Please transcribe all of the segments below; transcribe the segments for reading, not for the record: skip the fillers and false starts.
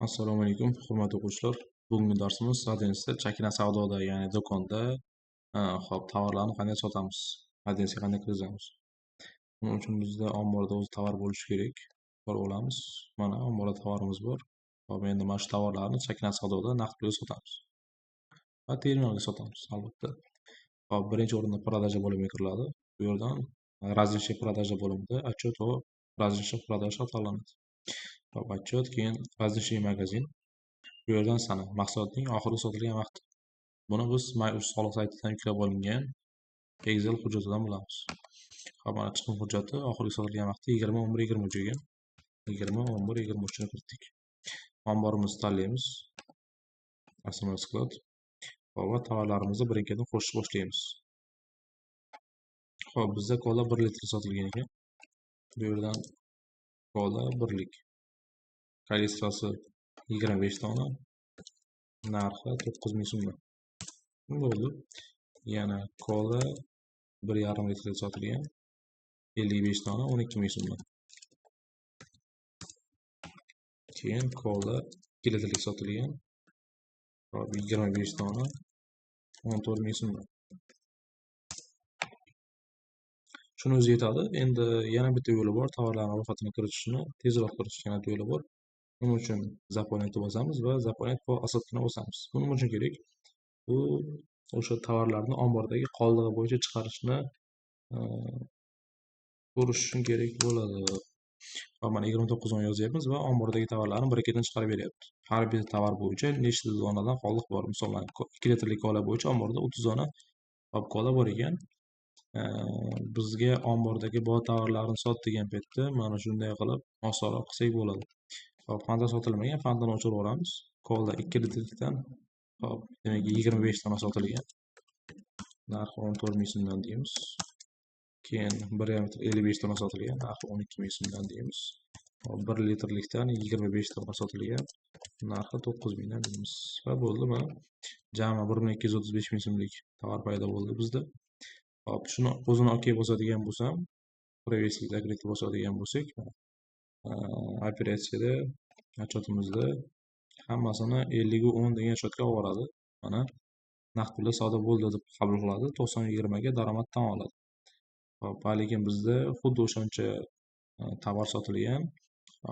Assalomu alaykum, hurmatli o'quvchilar. Bugungi darsimiz Adensda chakana savdoda, ya'ni do'konda, hop, tovarlarni qanday sotamiz, Adensga qanday kirgizamiz. Buning uchun bizda omborda o'zi tovar bo'lishi kerak. Ko'rib olamiz. Mana omborda tovarimiz bor. Hop, endi mana shu tovarlarni chakana savdoda naqd pulga sotamiz. Va terminalga sotamiz, albatta. Hop, birinchi o'rinda продажа bo'limiga kiriladi. Bu yerdan различный продажа bo'limida отчет va различный продажа tanlanadi. Hop, отчет, keyin различный magazin. Bu yerdan sana mahsulotning oxirgi sotilgan vaqti. Buni biz My.uz soliq saytidan yuklab olingan Excel hujjatidan bilamiz. Hop, mana chiqim hujjati oxirgi sotilgan vaqti 20.11.23 ekan. 20.11.23 ni kiritdik. Omborimizni tanlaymiz. Основной sklad. Hop, va tovarlarimizni birin-ketin qo'shib boshlaymiz. Hop, bizda kola 1 litr sotilgan ekan. Bu yerdan kola 1 lik. Kalistrasi 25 dona. Narxi 9000 so'm. Bo'ldi. Yana kola 1,5 litr sotilgan 55 dona 12.000 so'm. Keyin kola 2 litrlik sotilgan 25 dona 14.000 so'm. Shuni o'zi yetadi. Endi yana bitta yo'li bor, tovarlarning ro'yxatini kiritishni tezroq kiritish yana bitta yo'li bor. Buning uchun zaponentni bosamiz va zaponent po осадкini bosamiz. Buning uchun kerak bu o'sha tovarlarni ombordagi qoldig'i bo'yicha chiqarishni ko'rish uchun kerak bo'ladi. Hop, mana 29 yozyapmiz va ombordagi tovarlarni bir-ketidan chiqarib beryapti. Har bir tovar bo'yicha nechta donadan qoldiq bor. Masalan, 2 litrlik kola bo'yicha omborda 30 dona hop kola bor ekan. Bizga ombordagi bor tovarlarni sot degan paytda mana shunday qilib osonroq qilsak bo'ladi. Hop, fanta sotilmagan, fantani o'chirib yuboramiz. Kola 2 litrlikdan hop, demak 25 dona sotilgan. Narxi 14.000 so'mdan deymiz. Keyin 1,5 litr 55 dona sotilgan, narxi 12.000 so'mdan deymiz. 1 litrlikdan 25 dona sotilgan, narxi 9.000 dan deymiz. Va bo'ldi, mana jami 1,235 so'mlik tovar paydo bo'ldi bizda. Hop, shuni o'zini OK bosadigan bo'lsam, Previous zakritga bosadigan bo'lsak, operatsiyada отчетimizda hammasini 50-10 degan счетga olib boradi. Mana naqd pulda savdo bo'ldi deb qabul qiladi, 90-20 ga daromad tan oladi. Hop, lekin bizda xuddi o'shancha tovar sotilgan,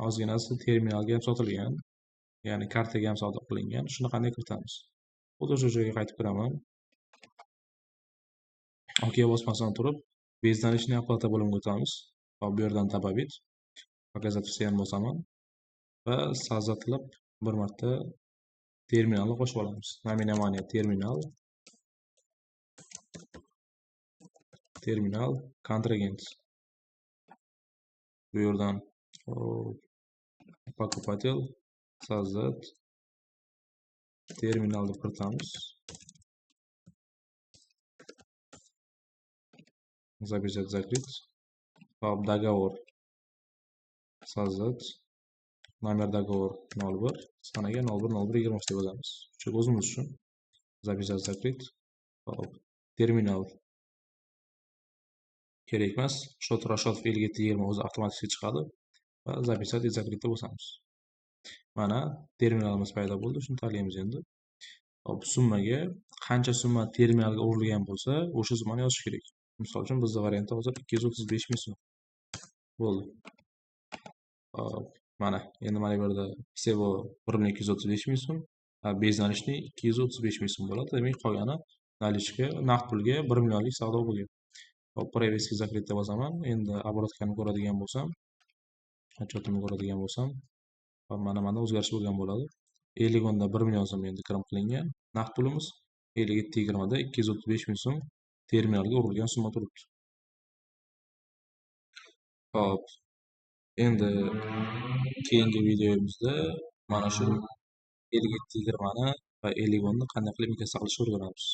ozginasi terminalga ham sotilgan, ya'ni kartaga ham savdo qilingan. Shuni qanday kiritamiz? Xuddi o'sha joyga qaytib kiraman. OK bosmasdan turib, безналичный оплата bo'limiga o'tamiz. Hop, bu yerdan добавить, показать всем bosaman va sразу qilib bir marta terminalni qo'shib olamiz. Naminamaniya terminal kontragent. Bu yerdan покупатель создать terminalni kiritamiz. Записать, закрыть. Hop, договор создать. Номер договор 01, sanaga 010123 deb yozamiz. Shu o'zimiz uchun. Записать, закрыть. Hop, terminal kerak emas. Shot Rashotov 5720 o'zi avtomatik chiqadi va записать и закрыть deb bosamiz. Mana terminalimiz paydo bo'ldi. Shuni tanlaymiz endi. Hop, summaga qancha summa terminalga urilgan bo'lsa, o'sha summani yozish kerak. Misol uchun bizning variantda hozir 235.000 so'm. Bo'ldi. Hop, mana endi mana bu yerda всего 1,235.000 so'm, безналичный 235.000 so'm bo'ladi. Demak, qolgani наличка, naqd pulga 1 millionlik savdo bo'lgan. Hop, Previous zakritga bosaman. Endi обороткani ko'radigan bo'lsam, отчетimni ko'radigan bo'lsam, hop, mana o'zgarish bo'lgan bo'ladi. 50 da 1 million so'm endi kirim qilingan. Naqd pulimiz 57.20 da 235.000 so'm terminalga urilgan summa turibdi. Hop, endi keyingi videomizda mana shu 57.20 ni va 50 ni qanday qilib inkassa qilishni o'rganamiz.